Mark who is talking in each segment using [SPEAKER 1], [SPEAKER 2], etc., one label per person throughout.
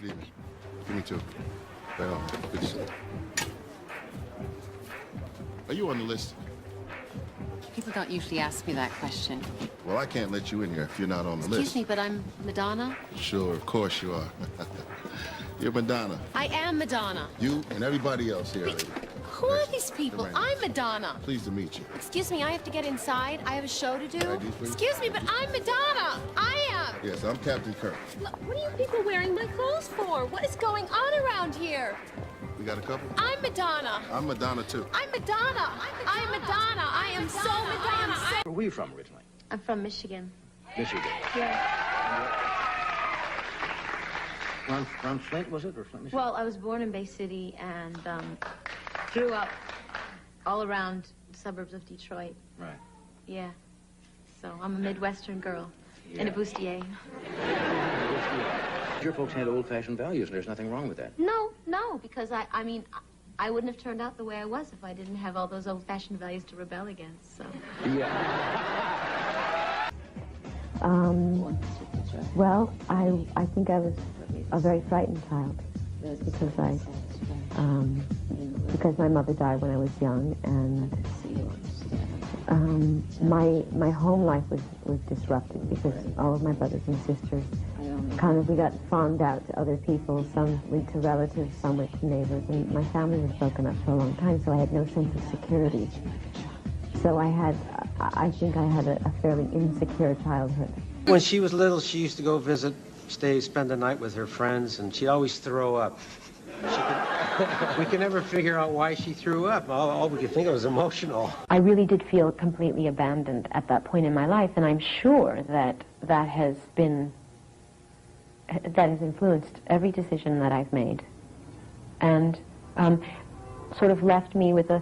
[SPEAKER 1] Good evening. Give me two. Well, good to see you. Are you on the list?
[SPEAKER 2] People don't usually ask me that question.
[SPEAKER 1] Well, I can't let you in here if you're not on the list.
[SPEAKER 2] Excuse me, but I'm Madonna?
[SPEAKER 1] Sure, of course you are. You're Madonna.
[SPEAKER 2] I am Madonna.
[SPEAKER 1] You and everybody else here, lady.
[SPEAKER 2] Who are these people? I'm Madonna.
[SPEAKER 1] Pleased to meet you.
[SPEAKER 2] Excuse me, I have to get inside. I have a show to do.
[SPEAKER 1] IDs, please.
[SPEAKER 2] Excuse me, but I'm Madonna. I am.
[SPEAKER 1] Yes, I'm Captain Kirk.
[SPEAKER 2] Look, what are you people wearing my clothes for? What is going on around here?
[SPEAKER 1] We got a couple?
[SPEAKER 2] I'm Madonna.
[SPEAKER 1] I'm Madonna, too.
[SPEAKER 2] I'm Madonna. I'm Madonna. I am so Madonna.
[SPEAKER 3] Where were you from originally?
[SPEAKER 4] I'm from Michigan.
[SPEAKER 3] Michigan.
[SPEAKER 4] Yeah.
[SPEAKER 3] Ron Flint, was it? Or Flint, Michigan?
[SPEAKER 4] Well, I was born in Bay City and grew up all around the suburbs of Detroit.
[SPEAKER 3] Right.
[SPEAKER 4] Yeah. So I'm a Midwestern girl and a bustier.
[SPEAKER 3] Your folks had old-fashioned values, and there's nothing wrong with that.
[SPEAKER 4] No, because I mean, I wouldn't have turned out the way I was if I didn't have all those old-fashioned values to rebel against, so.
[SPEAKER 3] Yeah.
[SPEAKER 5] Well, I think I was a very frightened child because my mother died when I was young, and my home life was disrupted because all of my brothers and sisters we got farmed out to other people. Some went to relatives, some went to neighbors, and my family was broken up for a long time, so I had no sense of security. So I think I had a fairly insecure childhood.
[SPEAKER 6] When she was little, she used to go visit, spend the night with her friends, and she'd always throw up. We could never figure out why she threw up. All we could think of was emotional.
[SPEAKER 5] I really did feel completely abandoned at that point in my life, and I'm sure that has influenced every decision that I've made, and sort of left me with a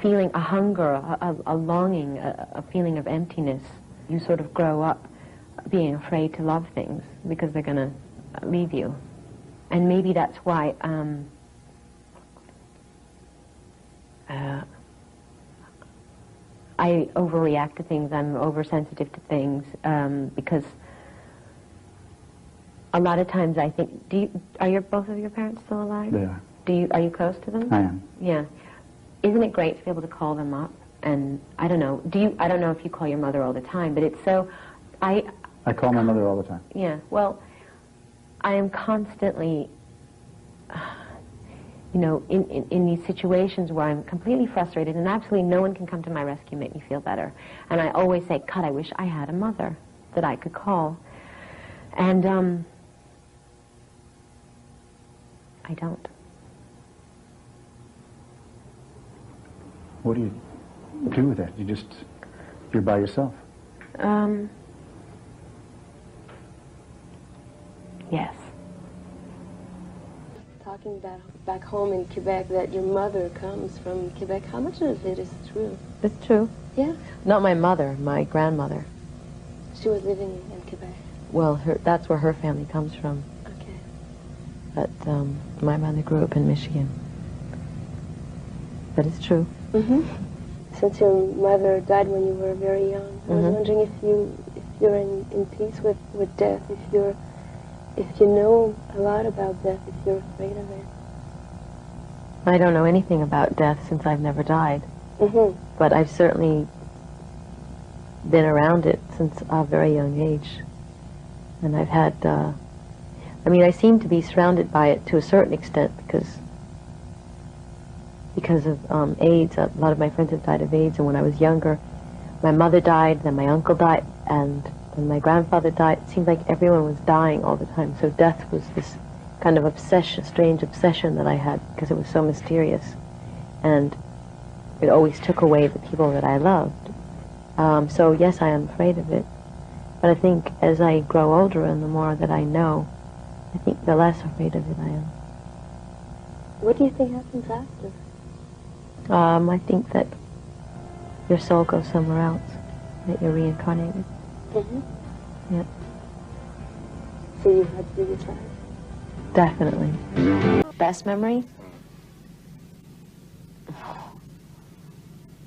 [SPEAKER 5] feeling, a hunger, a longing, a feeling of emptiness. You sort of grow up being afraid to love things because they're going to leave you. And maybe that's why I overreact to things. I'm oversensitive to things because a lot of times I think, are both of your parents still alive?
[SPEAKER 7] They are.
[SPEAKER 5] Are you close to them?
[SPEAKER 7] I am.
[SPEAKER 5] Yeah. Isn't it great to be able to call them up? And I don't know. I don't know if you call your mother all the time, but it's so. I
[SPEAKER 7] call my mother all the time.
[SPEAKER 5] Yeah. Well, I am constantly, in these situations where I'm completely frustrated and absolutely no one can come to my rescue, make me feel better. And I always say, God, I wish I had a mother that I could call. And I don't.
[SPEAKER 7] What do you do with that? You're by yourself.
[SPEAKER 5] Yes.
[SPEAKER 8] Talking about back home in Quebec, that your mother comes from Quebec. How much of it is true?
[SPEAKER 5] It's true.
[SPEAKER 8] Yeah?
[SPEAKER 5] Not my mother, my grandmother.
[SPEAKER 8] She was living in Quebec.
[SPEAKER 5] Well, that's where her family comes from.
[SPEAKER 8] Okay.
[SPEAKER 5] But my mother grew up in Michigan. But it's true.
[SPEAKER 8] Mm-hmm. Since your mother died when you were very young, I was wondering if you're in peace with death, if you know a lot about death, if you're afraid of it.
[SPEAKER 5] I don't know anything about death since I've never died.
[SPEAKER 8] Mm-hmm.
[SPEAKER 5] But I've certainly been around it since a very young age. And I've had, I seem to be surrounded by it to a certain extent because of AIDS. A lot of my friends have died of AIDS, and when I was younger, my mother died, then my uncle died, and then my grandfather died. It seemed like everyone was dying all the time, so death was this kind of strange obsession that I had because it was so mysterious, and it always took away the people that I loved. So yes, I am afraid of it, but I think as I grow older and the more that I know, I think the less afraid of it I am.
[SPEAKER 8] What do you think happens after?
[SPEAKER 5] I think that your soul goes somewhere else, that you're reincarnated.
[SPEAKER 8] Mm-hmm.
[SPEAKER 5] Yeah.
[SPEAKER 8] So you had to decide?
[SPEAKER 5] Definitely. Best memory?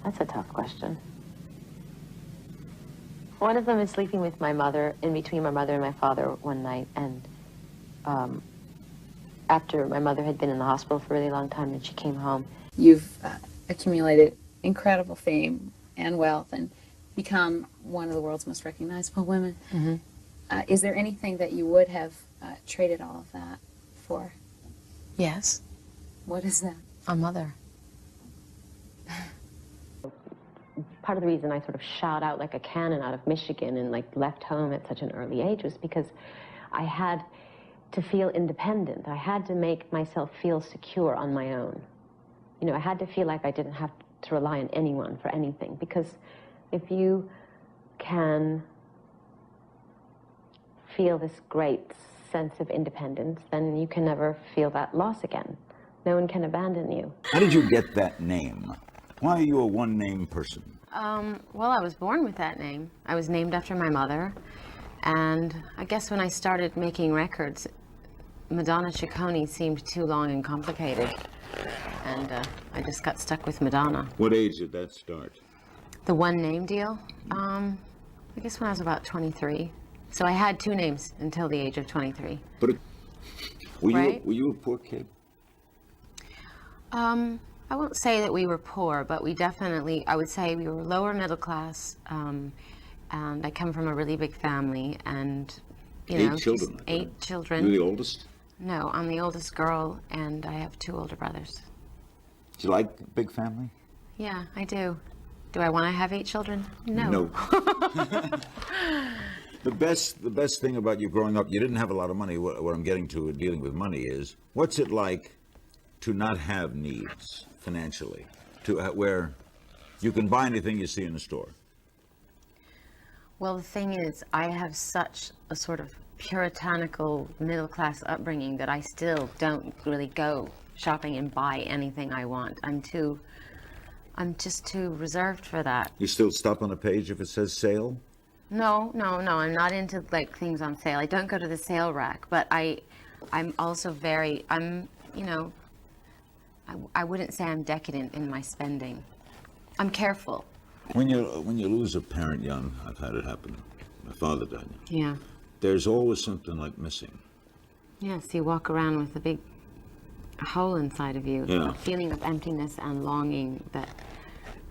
[SPEAKER 5] That's a tough question. One of them is sleeping with my mother, in between my mother and my father one night, and after my mother had been in the hospital for a really long time and she came home.
[SPEAKER 9] You've accumulated incredible fame and wealth and become one of the world's most recognizable women.
[SPEAKER 5] Mm-hmm.
[SPEAKER 9] Is there anything that you would have traded all of that for?
[SPEAKER 5] Yes.
[SPEAKER 9] What is that?
[SPEAKER 5] A mother. Part of the reason I sort of shot out like a cannon out of Michigan and like left home at such an early age was because I had to feel independent. I had to make myself feel secure on my own. You know, I had to feel like I didn't have to rely on anyone for anything, because if you can feel this great sense of independence, then you can never feel that loss again. No one can abandon you.
[SPEAKER 10] How did you get that name? Why are you a one-name person?
[SPEAKER 5] Well, I was born with that name. I was named after my mother. And I guess when I started making records, Madonna Ciccone seemed too long and complicated. And I just got stuck with Madonna.
[SPEAKER 10] What age did that start?
[SPEAKER 5] The one name deal? I guess when I was about 23. So I had two names until the age of 23.
[SPEAKER 10] But
[SPEAKER 5] Right?
[SPEAKER 10] were you a poor kid?
[SPEAKER 5] I won't say that we were poor, but we definitely, I would say we were lower middle class. And I come from a really big family, and, you know,
[SPEAKER 10] 8 children.
[SPEAKER 5] 8 children.
[SPEAKER 10] You're the oldest?
[SPEAKER 5] No, I'm the oldest girl, and I have 2 older brothers.
[SPEAKER 10] Do you like big family?
[SPEAKER 5] Yeah, I do. Do I want to have 8 children? No.
[SPEAKER 10] No. The best thing about you growing up, you didn't have a lot of money. What I'm getting to dealing with money is, what's it like to not have needs financially, to where you can buy anything you see in the store?
[SPEAKER 5] Well, the thing is, I have such a sort of puritanical middle-class upbringing that I still don't really go shopping and buy anything I want. I'm just too reserved for that.
[SPEAKER 10] You still stop on a page if it says sale?
[SPEAKER 5] No, I'm not into like things on sale. I don't go to the sale rack, but I'm also you know, I wouldn't say I'm decadent in my spending. I'm careful.
[SPEAKER 10] When you lose a parent young, I've had it happen. My father died.
[SPEAKER 5] Yeah.
[SPEAKER 10] There's always something like missing.
[SPEAKER 5] Yes, you walk around with a big hole inside of you,
[SPEAKER 10] Yeah.
[SPEAKER 5] a feeling of emptiness and longing that,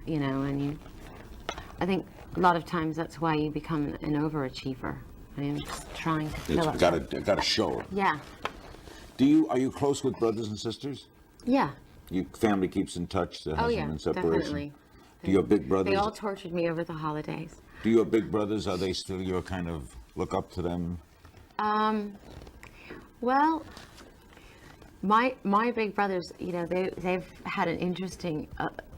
[SPEAKER 5] you know, and I think a lot of times that's why you become an overachiever. I mean, just trying to fill up.
[SPEAKER 10] Got to show.
[SPEAKER 5] Yeah.
[SPEAKER 10] Are you close with brothers and sisters?
[SPEAKER 5] Yeah.
[SPEAKER 10] Your family keeps in touch. There hasn't been separation.
[SPEAKER 5] Definitely.
[SPEAKER 10] Do your big brothers?
[SPEAKER 5] They all tortured me over the holidays.
[SPEAKER 10] Do your big brothers? Are they still your kind of look up to them?
[SPEAKER 5] Well, my big brothers, you know, they've had an interesting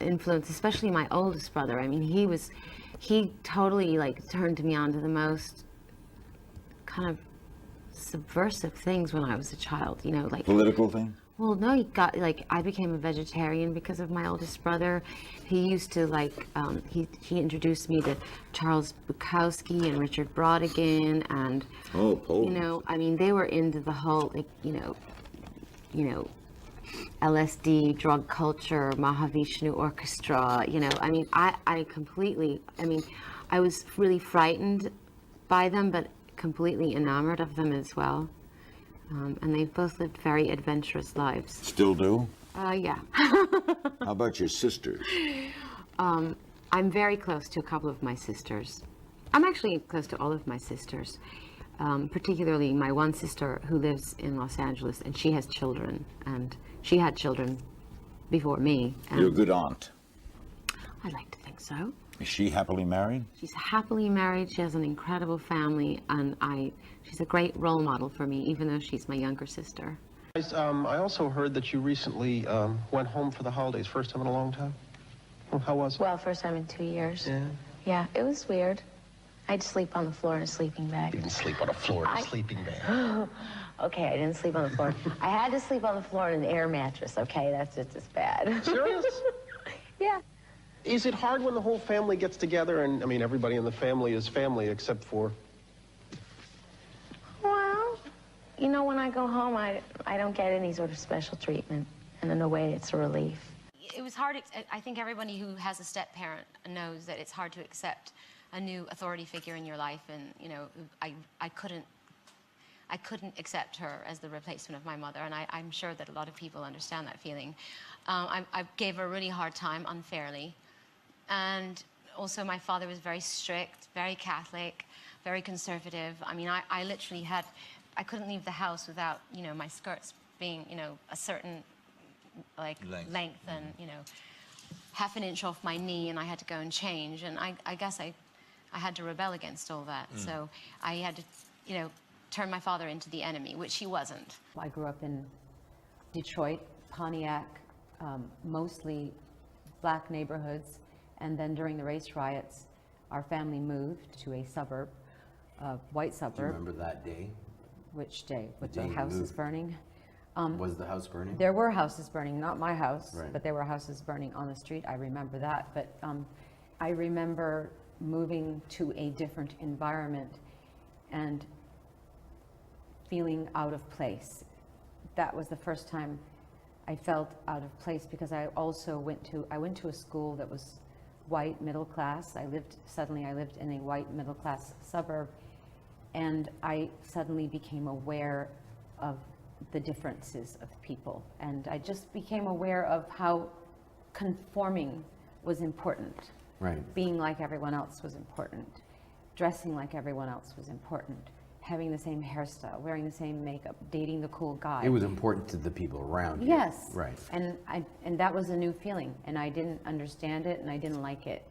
[SPEAKER 5] influence, especially my oldest brother. I mean, he totally like turned me on to the most kind of subversive things when I was a child, you know, like
[SPEAKER 10] Political thing?
[SPEAKER 5] Well, no, I became a vegetarian because of my oldest brother. He used to he introduced me to Charles Bukowski and Richard Brautigan, and
[SPEAKER 10] Poland.
[SPEAKER 5] you know, I mean, they were into the whole you know, LSD, drug culture, Mahavishnu Orchestra. You know, I mean, I was really frightened by them, but completely enamored of them as well. And they've both lived very adventurous lives.
[SPEAKER 10] Still do?
[SPEAKER 5] Yeah.
[SPEAKER 10] How about your sisters?
[SPEAKER 5] I'm very close to a couple of my sisters. I'm actually close to all of my sisters, particularly my one sister who lives in Los Angeles, and she has children, and she had children before me. And
[SPEAKER 10] You're a good aunt.
[SPEAKER 5] I'd like to think so.
[SPEAKER 10] Is she happily married?
[SPEAKER 5] She's happily married. She has an incredible family, and she's a great role model for me, even though she's my younger sister.
[SPEAKER 11] I also heard that you recently went home for the holidays. First time in a long time? Well, how was it?
[SPEAKER 4] Well, first time in 2 years.
[SPEAKER 11] Yeah.
[SPEAKER 4] Yeah, it was weird. I had to sleep on the floor in a sleeping bag.
[SPEAKER 11] You didn't sleep on the floor in a sleeping bag.
[SPEAKER 4] Okay, I didn't sleep on the floor. I had to sleep on the floor in an air mattress, okay? That's just as bad.
[SPEAKER 11] Serious?
[SPEAKER 4] Yeah.
[SPEAKER 11] Is it hard when the whole family gets together and, I mean, everybody in the family is family except for...
[SPEAKER 4] Well, you know, when I go home, I don't get any sort of special treatment. And in a way, it's a relief.
[SPEAKER 2] It was hard. I think everybody who has a step-parent knows that it's hard to accept a new authority figure in your life. And, you know, I
[SPEAKER 12] I couldn't accept her as the replacement of my mother, and I'm sure that a lot of people understand that feeling. I gave her a really hard time unfairly, and also my father was very strict, very Catholic, very conservative. I mean, I literally I couldn't leave the house without, you know, my skirts being, you know, a certain like length and, you know, half an inch off my knee, and I had to go and change, and I guess I had to rebel against all that. So I had to, you know, turn my father into the enemy, which he wasn't.
[SPEAKER 13] I grew up in Detroit, Pontiac, mostly black neighborhoods, and then during the race riots, our family moved to a suburb, a white suburb.
[SPEAKER 14] Do you remember that day?
[SPEAKER 13] Which day? With the houses burning?
[SPEAKER 14] Was the house burning?
[SPEAKER 13] There were houses burning, not my house,
[SPEAKER 14] Right.
[SPEAKER 13] but there were houses burning on the street. I remember that. But I remember moving to a different environment and feeling out of place. That was the first time I felt out of place, because I also went to a school that was white, middle class. Suddenly I lived in a white, middle class suburb, and I suddenly became aware of the differences of people. And I just became aware of how conforming was important.
[SPEAKER 14] Right.
[SPEAKER 13] Being like everyone else was important. Dressing like everyone else was important. Having the same hairstyle, wearing the same makeup, dating the cool guy.
[SPEAKER 14] It was important to the people around you.
[SPEAKER 13] Yes.
[SPEAKER 14] Right.
[SPEAKER 13] And that was a new feeling, and I didn't understand it, and I didn't like it,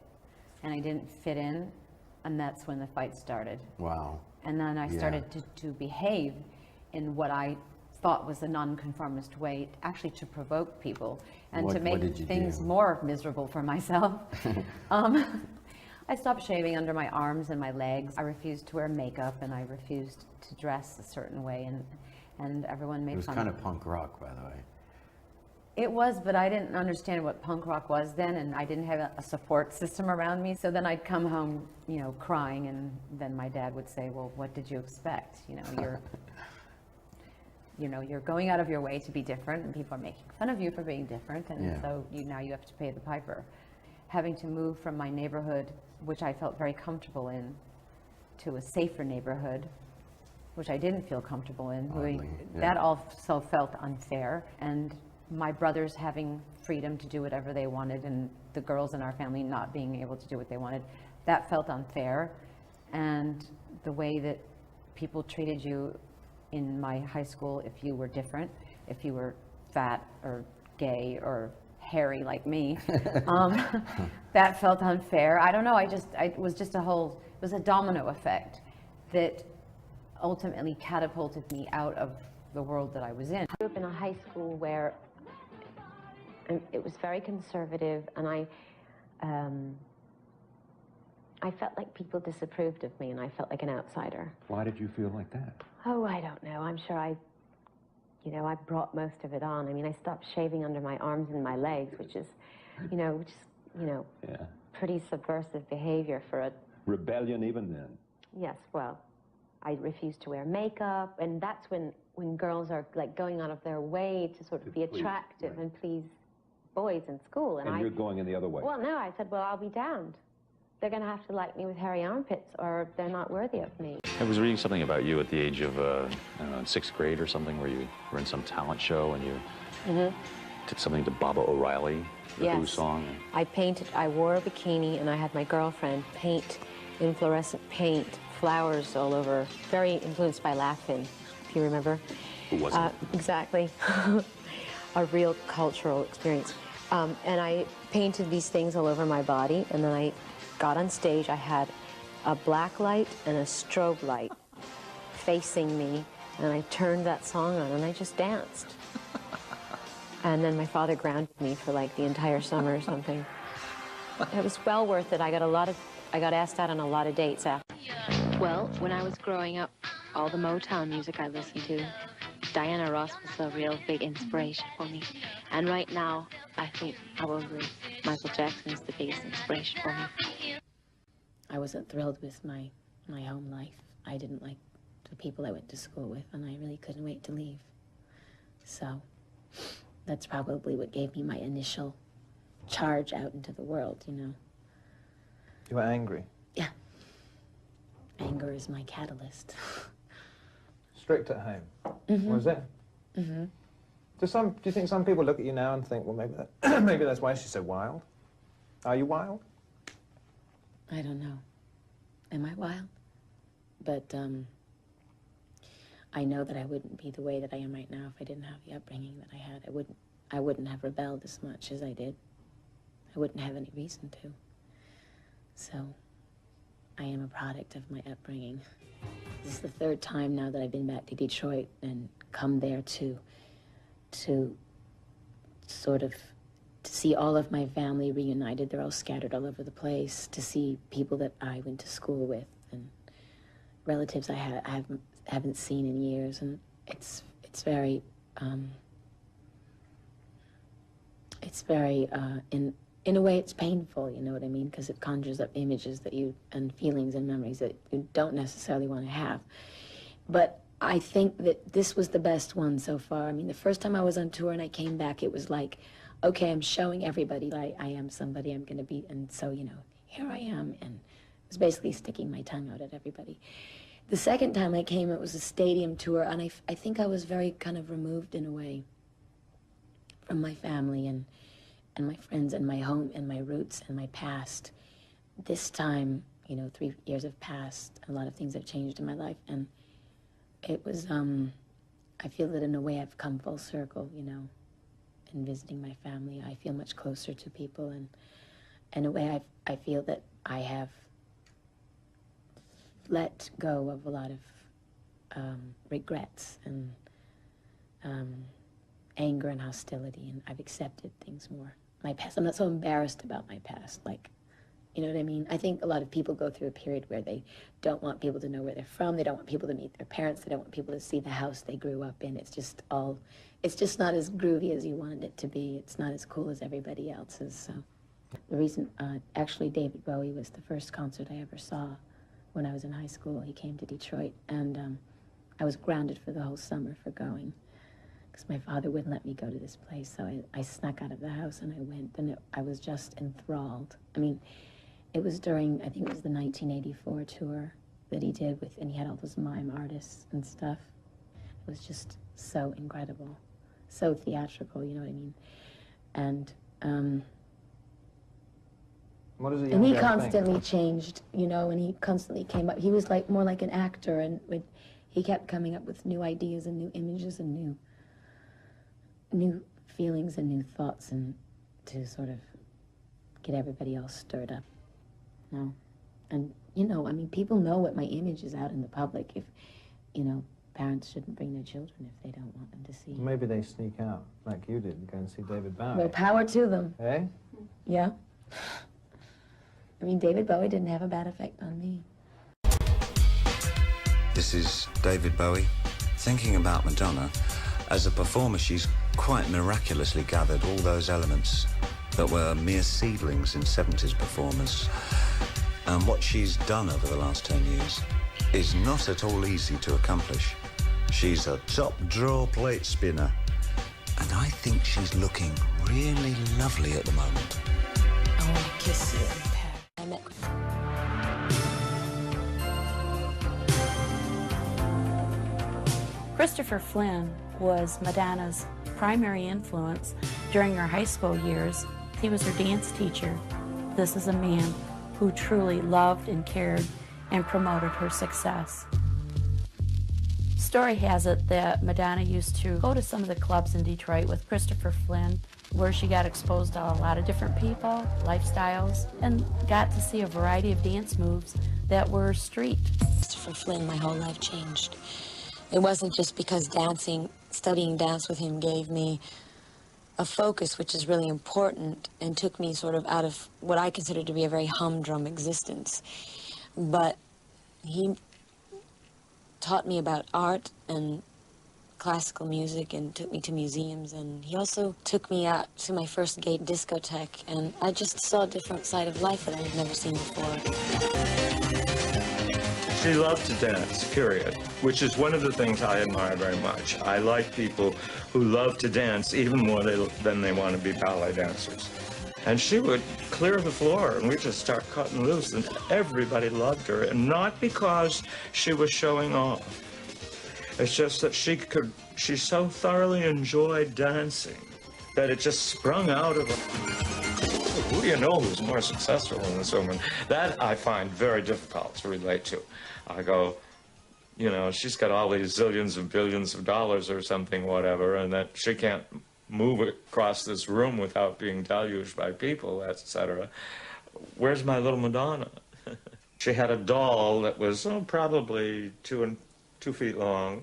[SPEAKER 13] and I didn't fit in, and that's when the fight started.
[SPEAKER 14] Wow.
[SPEAKER 13] And then I started to behave in what I thought was a nonconformist way, actually to provoke people and to make things more miserable for myself. I stopped shaving under my arms and my legs. I refused to wear makeup, and I refused to dress a certain way, and everyone made fun of me.
[SPEAKER 14] It was kind of punk rock, by the way.
[SPEAKER 13] It was, but I didn't understand what punk rock was then, and I didn't have a support system around me. So then I'd come home, you know, crying, and then my dad would say, well, what did you expect? You know, you're going out of your way to be different, and people are making fun of you for being different, and so now you have to pay the piper. Having to move from my neighborhood, which I felt very comfortable in, to a safer neighborhood, which I didn't feel comfortable in. That also felt unfair. And my brothers having freedom to do whatever they wanted, and the girls in our family not being able to do what they wanted, that felt unfair. And the way that people treated you in my high school, if you were different, if you were fat or gay or hairy like me, that felt unfair. I don't know, it was just it was a domino effect that ultimately catapulted me out of the world that I was in.
[SPEAKER 5] I grew up in a high school where it was very conservative, and I felt like people disapproved of me, and I felt like an outsider.
[SPEAKER 7] Why did you feel like that?
[SPEAKER 5] Oh, I don't know. I'm sure I brought most of it on. I mean, I stopped shaving under my arms and my legs, which is pretty subversive behavior for a...
[SPEAKER 7] Rebellion even then?
[SPEAKER 5] Yes, well, I refused to wear makeup, and that's when girls are like going out of their way to sort of be attractive and please boys in school.
[SPEAKER 7] And you're going in the other way?
[SPEAKER 5] Well, no, I said, well, I'll be damned. They're going to have to like me with hairy armpits, or they're not worthy of me.
[SPEAKER 15] I was reading something about you at the age of, I don't know, 6th grade or something, where you were in some talent show and you did something to Baba O'Reilly, the Who song.
[SPEAKER 5] I wore a bikini, and I had my girlfriend paint in fluorescent paint flowers all over, very influenced by Laugh-In, if you remember.
[SPEAKER 15] Who was it?
[SPEAKER 5] Exactly. A real cultural experience. And I painted these things all over my body, and then I got on stage. I had a black light and a strobe light facing me, and I turned that song on, and I just danced. And then my father grounded me for like the entire summer or something. It was well worth it. I got asked out on a lot of dates after.
[SPEAKER 4] Well, when I was growing up, all the Motown music I listened to, Diana Ross was a real big inspiration for me. And right now, I think probably Michael Jackson is the biggest inspiration for me.
[SPEAKER 16] I wasn't thrilled with my home life. I didn't like the people I went to school with, and I really couldn't wait to leave. So that's probably what gave me my initial charge out into the world, you know.
[SPEAKER 11] You were angry?
[SPEAKER 16] Yeah. Anger is my catalyst.
[SPEAKER 17] strict at home.
[SPEAKER 5] Mm-hmm.
[SPEAKER 17] Was it?
[SPEAKER 5] Mm-hmm.
[SPEAKER 17] Do you think some people look at you now and think, well, maybe that, maybe that's why she's so wild? Are you wild?
[SPEAKER 16] I don't know. Am I wild? But I know that I wouldn't be the way that I am right now if I didn't have the upbringing that I had. I wouldn't have rebelled as much as I did. I wouldn't have any reason to. So I am a product of my upbringing. This is the third time now that I've been back to Detroit and come there to sort of to see all of my family reunited. They're all scattered all over the place. To see people that I went to school with and relatives I haven't seen in years, and it's very in a way it's painful, you know what I mean, because it conjures up images that you and feelings and memories that you don't necessarily want to have. But I think that this was the best one so far. I mean, the first time I was on tour and I came back, it was like, okay, I'm showing everybody that I am somebody I'm going to be, and so, you know, here I am, and it was basically sticking my tongue out at everybody. The second time I came, it was a stadium tour, and I think I was very kind of removed in a way from my family and my friends and my home and my roots and my past. This time, you know, 3 years have passed, a lot of things have changed in my life, and it was, I feel that in a way I've come full circle, you know, in visiting my family. I feel much closer to people, and in a way I feel that I have let go of a lot of regrets and anger and hostility, and I've accepted things more. My past, I'm not so embarrassed about my past, like, you know what I mean? I think a lot of people go through a period where they don't want people to know where they're from, they don't want people to meet their parents, they don't want people to see the house they grew up in. It's just not as groovy as you wanted it to be. It's not as cool as everybody else's, so. The reason, actually David Bowie was the first concert I ever saw when I was in high school. He came to Detroit, and I was grounded for the whole summer for going, because my father wouldn't let me go to this place, so I snuck out of the house and I went, and I was just enthralled. I mean, it was during, I think it was the 1984 tour that he did with, and he had all those mime artists and stuff. It was just so incredible, so theatrical, you know what I mean? And,
[SPEAKER 17] what is it?
[SPEAKER 16] and he constantly changed, you know, and he constantly came up. He was like more like an actor, and he kept coming up with new ideas and new images and new feelings and new thoughts, and to sort of get everybody else stirred up. No, and you know, I mean, people know what my image is out in the public. If, you know, parents shouldn't bring their children if they don't want them to see.
[SPEAKER 17] Maybe they sneak out like you did and go and see David Bowie.
[SPEAKER 16] Well, power to them.
[SPEAKER 17] Eh?
[SPEAKER 16] Yeah. I mean, David Bowie didn't have a bad effect on me.
[SPEAKER 18] This is David Bowie. Thinking about Madonna, as a performer, she's quite miraculously gathered all those elements that were mere seedlings in 70s performers. And what she's done over the last 10 years is not at all easy to accomplish. She's a top draw plate spinner, and I think she's looking really lovely at the moment.
[SPEAKER 16] I want to kiss you and pat.
[SPEAKER 19] Christopher Flynn was Madonna's primary influence during her high school years. He was her dance teacher. This is a man who truly loved and cared and promoted her success. Story has it that Madonna used to go to some of the clubs in Detroit with Christopher Flynn, where she got exposed to a lot of different people, lifestyles, and got to see a variety of dance moves that were street.
[SPEAKER 20] Christopher Flynn, my whole life changed. It wasn't just because studying dance with him gave me a focus, which is really important, and took me sort of out of what I consider to be a very humdrum existence. But he taught me about art and classical music and took me to museums, and he also took me out to my first gay discotheque, and I just saw a different side of life that I had never seen before.
[SPEAKER 21] She loved to dance, period, which is one of the things I admire very much. I like people who love to dance even more than they want to be ballet dancers. And she would clear the floor, and we'd just start cutting loose, and everybody loved her, and not because she was showing off, It's just that she so thoroughly enjoyed dancing that it just sprung out of her. Who do you know who's more successful than this woman? That I find very difficult to relate to. I go, you know, she's got all these zillions and billions of dollars or something, whatever, and that she can't move across this room without being deluged by people, etc. Where's my little Madonna? She had a doll that was probably 2 feet long,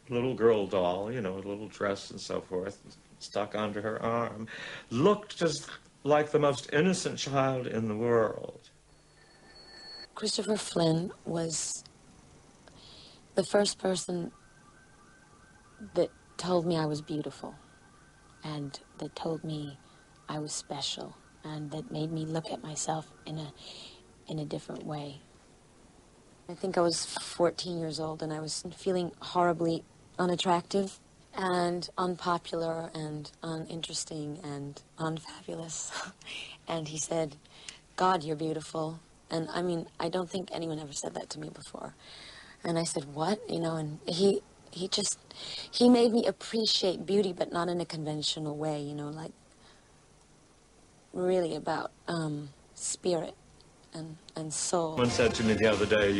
[SPEAKER 21] little girl doll, you know, a little dress and so forth, stuck onto her arm. Looked just like the most innocent child in the world.
[SPEAKER 20] Christopher Flynn was the first person that told me I was beautiful, and that told me I was special, and that made me look at myself in a different way. I think I was 14 years old, and I was feeling horribly unattractive and unpopular and uninteresting and unfabulous. And he said, "God, you're beautiful." And I mean, I don't think anyone ever said that to me before. And I said, "What?" You know, and he made me appreciate beauty, but not in a conventional way, you know, like really about spirit and soul.
[SPEAKER 21] Someone said to me the other day,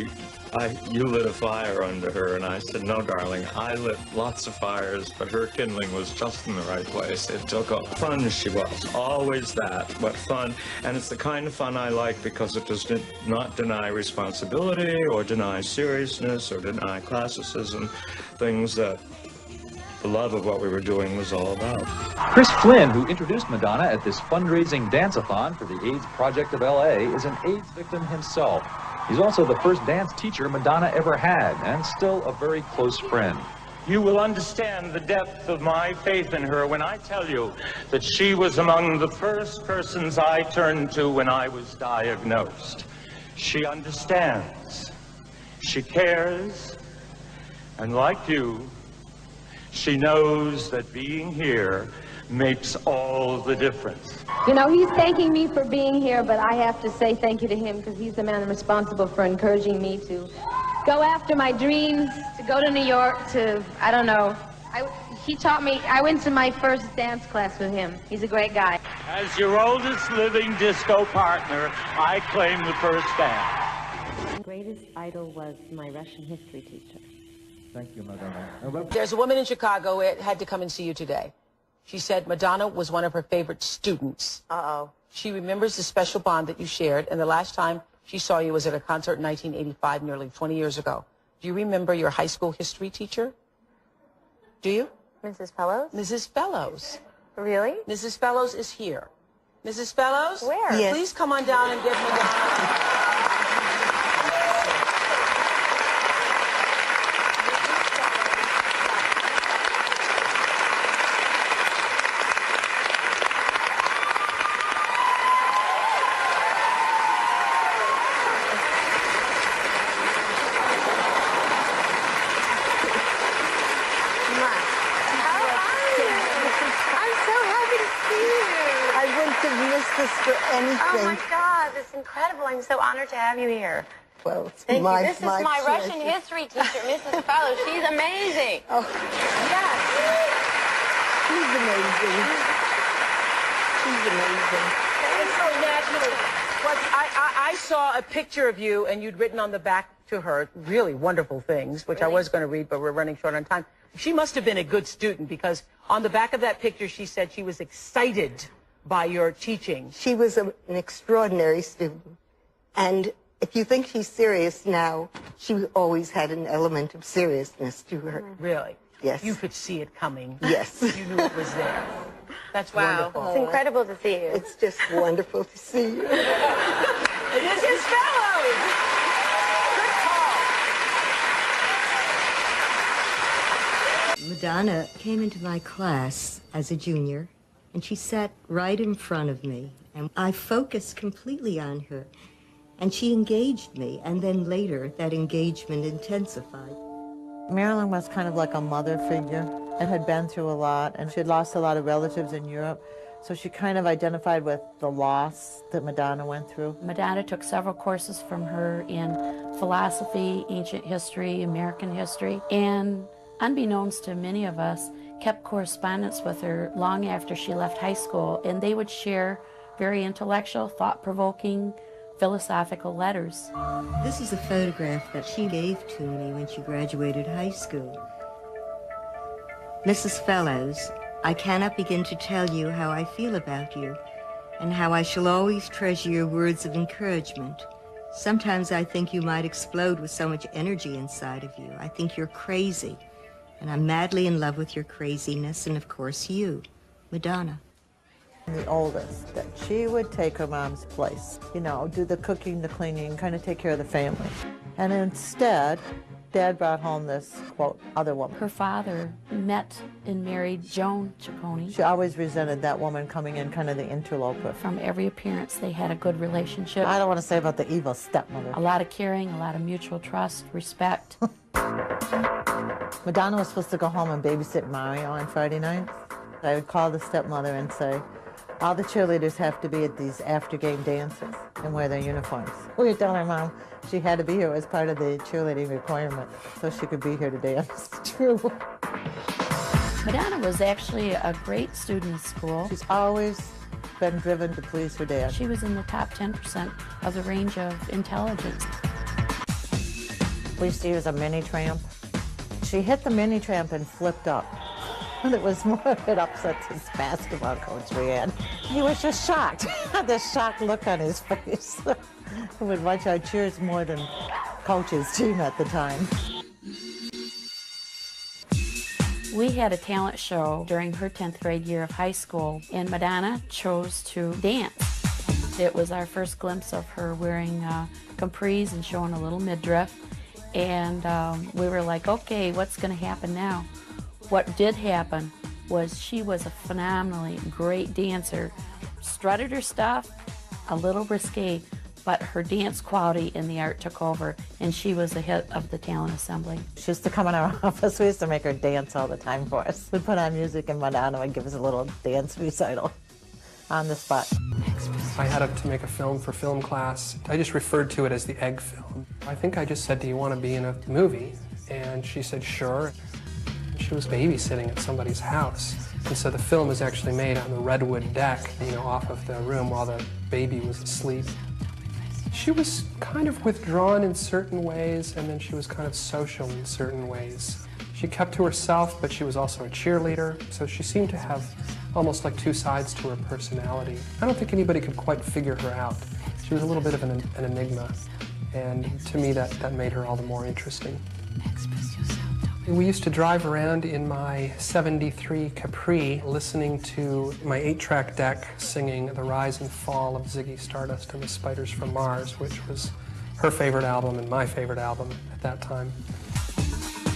[SPEAKER 21] you lit a fire under her, and I said, "No, darling, I lit lots of fires, but her kindling was just in the right place. It took off." Fun she was, always that, but fun. And it's the kind of fun I like because it does not deny responsibility or deny seriousness or deny classicism, things that the love of what we were doing was all about.
[SPEAKER 1] Chris Flynn, who introduced Madonna at this fundraising dance-a-thon for the AIDS Project of LA, is an AIDS victim himself. He's also the first dance teacher Madonna ever had, and still a very close friend.
[SPEAKER 21] You will understand the depth of my faith in her when I tell you that she was among the first persons I turned to when I was diagnosed. She understands, she cares, and like you, she knows that being here makes all the difference.
[SPEAKER 22] You know, he's thanking me for being here, but I have to say thank you to him because he's the man responsible for encouraging me to go after my dreams, to go to New York, to, I don't know. He taught me, I went to my first dance class with him. He's a great guy.
[SPEAKER 21] As your oldest living disco partner, I claim the first dance.
[SPEAKER 5] My greatest idol was my Russian history teacher.
[SPEAKER 1] Thank you, Madonna.
[SPEAKER 23] There's a woman in Chicago who had to come and see you today. She said Madonna was one of her favorite students. Uh-oh. She remembers the special bond that you shared, and the last time she saw you was at a concert in 1985, nearly 20 years ago. Do you remember your high school history teacher? Do you?
[SPEAKER 4] Mrs. Fellows?
[SPEAKER 23] Mrs. Fellows.
[SPEAKER 4] Really?
[SPEAKER 23] Mrs. Fellows is here. Mrs. Fellows?
[SPEAKER 4] Where? Yes.
[SPEAKER 23] Please come on down and give Madonna.
[SPEAKER 24] Oh my God, that's incredible. I'm so honored to have you here.
[SPEAKER 25] Well, it's
[SPEAKER 24] Thank
[SPEAKER 25] my
[SPEAKER 24] you. This is my
[SPEAKER 25] pleasure.
[SPEAKER 24] Russian history teacher, Mrs. Fellows. She's amazing.
[SPEAKER 25] Oh.
[SPEAKER 24] Yes.
[SPEAKER 25] She's amazing. She's amazing.
[SPEAKER 23] It's so natural. I saw a picture of you, and you'd written on the back to her really wonderful things, which I was going to read, but we're running short on time. She must have been a good student, because on the back of that picture, she said she was excited by your teaching.
[SPEAKER 25] She was an extraordinary student. And if you think she's serious now, she always had an element of seriousness to her.
[SPEAKER 23] Really?
[SPEAKER 25] Yes.
[SPEAKER 23] You could see it coming.
[SPEAKER 25] Yes.
[SPEAKER 23] You knew it was there. That's wonderful.
[SPEAKER 24] It's incredible to see you.
[SPEAKER 25] It's just wonderful to see you.
[SPEAKER 23] Mrs. Fellows!
[SPEAKER 26] Madonna came into my class as a junior, and she sat right in front of me, and I focused completely on her, and she engaged me, and then later that engagement intensified.
[SPEAKER 27] Marilyn was kind of like a mother figure and had been through a lot, and she had lost a lot of relatives in Europe.
[SPEAKER 2] So she kind of identified with the loss that Madonna went through.
[SPEAKER 19] Madonna took several courses from her in philosophy, ancient history, American history, and unbeknownst to many of us, kept correspondence with her long after she left high school, and they would share very intellectual, thought-provoking, philosophical letters.
[SPEAKER 26] This is a photograph that she gave to me when she graduated high school. Mrs. Fellows, I cannot begin to tell you how I feel about you and how I shall always treasure your words of encouragement. Sometimes I think you might explode with so much energy inside of you. I think you're crazy, and I'm madly in love with your craziness and, of course, you, Madonna.
[SPEAKER 2] The oldest, that she would take her mom's place, you know, do the cooking, the cleaning, kind of take care of the family. And instead, Dad brought home this, quote, other woman.
[SPEAKER 19] Her father met and married Joan Ciccone.
[SPEAKER 2] She always resented that woman coming in, kind of the interloper.
[SPEAKER 19] From every appearance, they had a good relationship.
[SPEAKER 2] I don't want to say about the evil stepmother.
[SPEAKER 19] A lot of caring, a lot of mutual trust, respect.
[SPEAKER 2] Madonna was supposed to go home and babysit Mario on Friday nights. I would call the stepmother and say, all the cheerleaders have to be at these after-game dances and wear their uniforms. We would tell her mom she had to be here as part of the cheerleading requirement so she could be here to dance. True.
[SPEAKER 19] Madonna was actually a great student in school.
[SPEAKER 2] She's always been driven to please her dad.
[SPEAKER 19] She was in the top 10% of the range of intelligence.
[SPEAKER 2] We used to use a mini tramp. She hit the mini tramp and flipped up. And it was more, it upset this basketball coach we had. He was just shocked. This shocked look on his face. He would watch our cheers more than coach's team at the time.
[SPEAKER 19] We had a talent show during her 10th grade year of high school, and Madonna chose to dance. It was our first glimpse of her wearing capris and showing a little midriff. And we were like, okay, what's going to happen now? What did happen was she was a phenomenally great dancer, strutted her stuff, a little risque, but her dance quality in the art took over, and she was a hit of the talent assembly.
[SPEAKER 2] She used to come in our office. We used to make her dance all the time for us. We'd put on music and Madonna would give us a little dance recital on the spot.
[SPEAKER 3] I had to make a film for film class. I just referred to it as the egg film. I think I just said, do you want to be in a movie? And she said, sure. She was babysitting at somebody's house. And so the film was actually made on the redwood deck, you know, off of the room while the baby was asleep. She was kind of withdrawn in certain ways, and then she was kind of social in certain ways. She kept to herself, but she was also a cheerleader, so she seemed to have almost like two sides to her personality. I don't think anybody could quite figure her out. She was a little bit of an enigma, and to me that made her all the more interesting. We used to drive around in my '73 Capri listening to my 8-track deck singing The Rise and Fall of Ziggy Stardust and the Spiders from Mars, which was her favorite album and my favorite album at that time.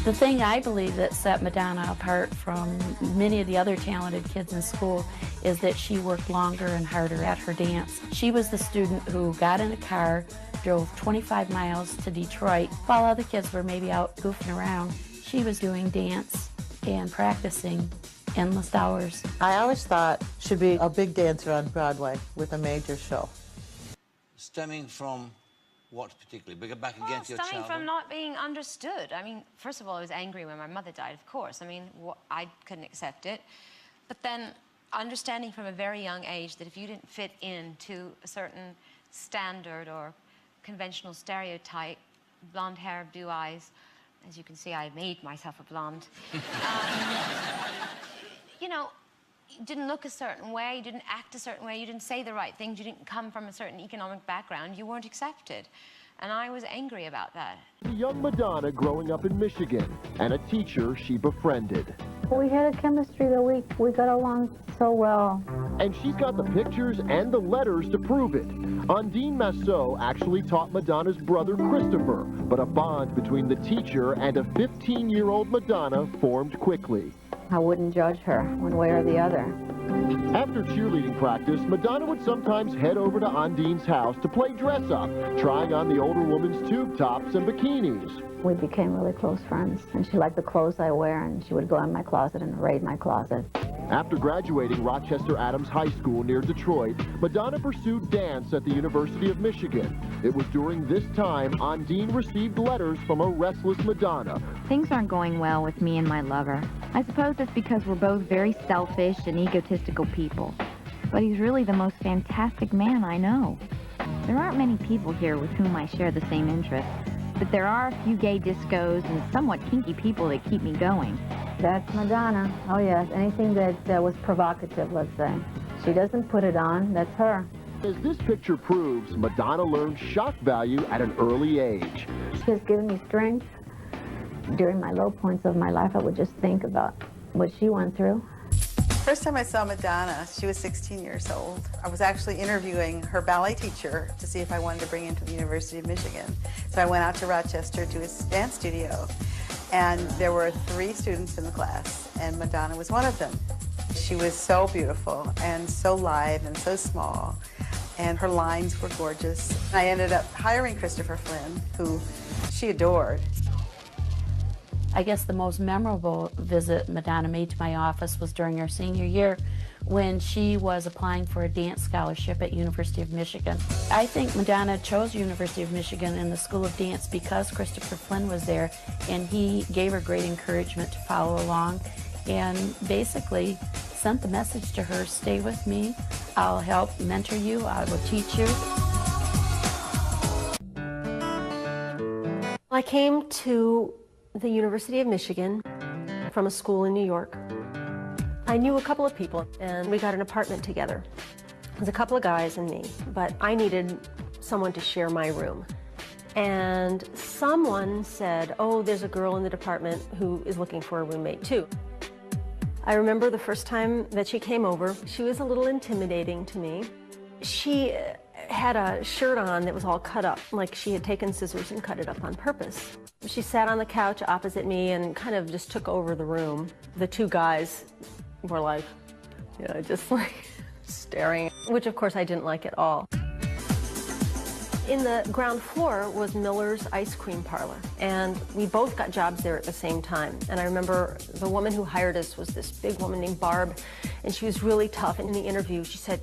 [SPEAKER 19] The thing I believe that set Madonna apart from many of the other talented kids in school is that she worked longer and harder at her dance. She was the student who got in a car, drove 25 miles to Detroit, while other kids were maybe out goofing around. She was doing dance and practicing endless hours.
[SPEAKER 2] I always thought she'd be a big dancer on Broadway with a major show.
[SPEAKER 6] Stemming from what particularly? Bring it back again to your
[SPEAKER 12] Stemming
[SPEAKER 6] childhood?
[SPEAKER 12] from not being understood. I mean, first of all, I was angry when my mother died, of course. I mean, I couldn't accept it. But then understanding from a very young age that if you didn't fit into a certain standard or conventional stereotype, blonde hair, blue eyes, as you can see, I made myself a blonde. You know, you didn't look a certain way, you didn't act a certain way, you didn't say the right things, you didn't come from a certain economic background, you weren't accepted. And I was angry about that.
[SPEAKER 8] Young Madonna growing up in Michigan and a teacher she befriended.
[SPEAKER 9] We had a chemistry that we got along so well.
[SPEAKER 8] And she's got the pictures and the letters to prove it. Undine Massot actually taught Madonna's brother Christopher, but a bond between the teacher and a 15-year-old Madonna formed quickly.
[SPEAKER 9] I wouldn't judge her one way or the other.
[SPEAKER 8] After cheerleading practice, Madonna would sometimes head over to Undine's house to play dress-up, trying on the older woman's tube tops and bikinis.
[SPEAKER 9] We became really close friends, and she liked the clothes I wear, and she would go in my closet and raid my closet.
[SPEAKER 8] After graduating Rochester Adams High School near Detroit, Madonna pursued dance at the University of Michigan. It was during this time Undine received letters from a restless Madonna.
[SPEAKER 7] Things aren't going well with me and my lover. I suppose it's because we're both very selfish and egotistical people. But he's really the most fantastic man I know. There aren't many people here with whom I share the same interests, but there are a few gay discos and somewhat kinky people that keep me going.
[SPEAKER 9] That's Madonna. Oh, yes. Anything that was provocative, let's say. She doesn't put it on. That's her.
[SPEAKER 8] As this picture proves, Madonna learned shock value at an early age.
[SPEAKER 9] She has given me strength. During my low points of my life, I would just think about what she went through.
[SPEAKER 10] First time I saw Madonna, she was 16 years old. I was actually interviewing her ballet teacher to see if I wanted to bring him to the University of Michigan. So I went out to Rochester to his dance studio, and there were 3 students in the class, and Madonna was one of them. She was so beautiful and so lithe and so small, and her lines were gorgeous. I ended up hiring Christopher Flynn, who she adored.
[SPEAKER 19] I guess the most memorable visit Madonna made to my office was during her senior year when she was applying for a dance scholarship at University of Michigan. I think Madonna chose University of Michigan and the School of Dance because Christopher Flynn was there, and he gave her great encouragement to follow along and basically sent the message to her, stay with me, I'll help mentor you, I will teach you.
[SPEAKER 11] I came to the University of Michigan from a school in New York. I knew a couple of people, and we got an apartment together. It was a couple of guys and me, but I needed someone to share my room. And someone said, oh, there's a girl in the department who is looking for a roommate too. I remember the first time that she came over, she was a little intimidating to me. She had a shirt on that was all cut up, like she had taken scissors and cut it up on purpose. She sat on the couch opposite me and kind of just took over the room. The 2 guys were like, you know, just like staring, which of course I didn't like at all. In the ground floor was Miller's Ice Cream Parlor, and we both got jobs there at the same time. And I remember the woman who hired us was this big woman named Barb, and she was really tough. In the interview, she said,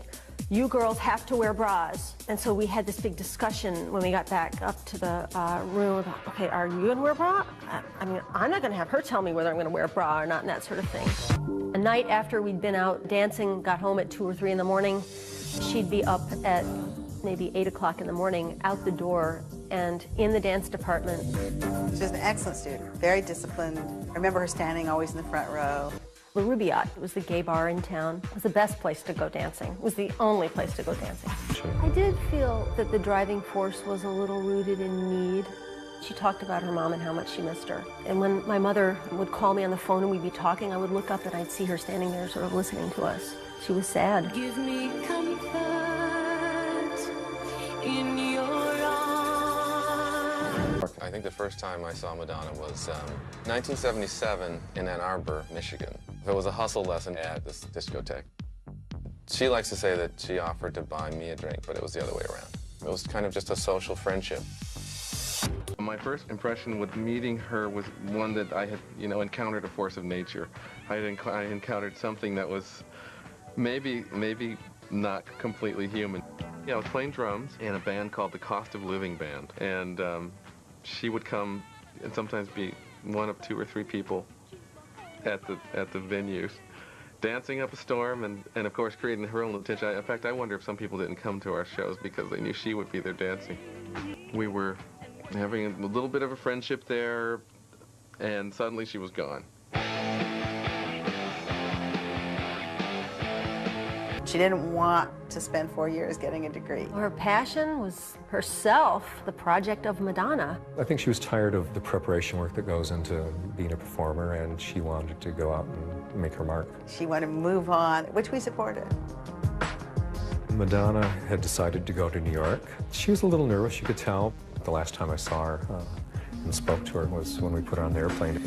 [SPEAKER 11] you girls have to wear bras. And so we had this big discussion when we got back up to the room about, okay, are you gonna wear a bra? I mean, I'm not gonna have her tell me whether I'm gonna wear a bra or not, and that sort of thing. A night after we'd been out dancing, got home at 2 or 3 in the morning, she'd be up at maybe 8 o'clock in the morning, out the door, and in the dance department.
[SPEAKER 10] She was an excellent student, very disciplined. I remember her standing always in the front row.
[SPEAKER 11] The Rubaiyat, it was the gay bar in town. It was the best place to go dancing. It was the only place to go dancing. I did feel that the driving force was a little rooted in need. She talked about her mom and how much she missed her. And when my mother would call me on the phone and we'd be talking, I would look up and I'd see her standing there sort of listening to us. She was sad.
[SPEAKER 13] Give me comfort in your arms.
[SPEAKER 14] I think the first time I saw Madonna was 1977 in Ann Arbor, Michigan. It was a hustle lesson at this discotheque. She likes to say that she offered to buy me a drink, but it was the other way around. It was kind of just a social friendship.
[SPEAKER 15] My first impression with meeting her was one that I had, encountered a force of nature. I encountered something that was maybe not completely human. Yeah, I was playing drums in a band called the Cost of Living Band, and she would come and sometimes be one of 2 or 3 people at the venues, dancing up a storm and of course creating her own attention. In fact, I wonder if some people didn't come to our shows because they knew she would be there dancing. We were having a little bit of a friendship there, and suddenly she was gone.
[SPEAKER 10] She didn't want to spend 4 years getting a degree.
[SPEAKER 11] Her passion was herself, the project of Madonna.
[SPEAKER 27] I think she was tired of the preparation work that goes into being a performer, and she wanted to go out and make her mark.
[SPEAKER 10] She wanted to move on, which we supported.
[SPEAKER 27] Madonna had decided to go to New York. She was a little nervous, you could tell. The last time I saw her and spoke to her was when we put her on the airplane.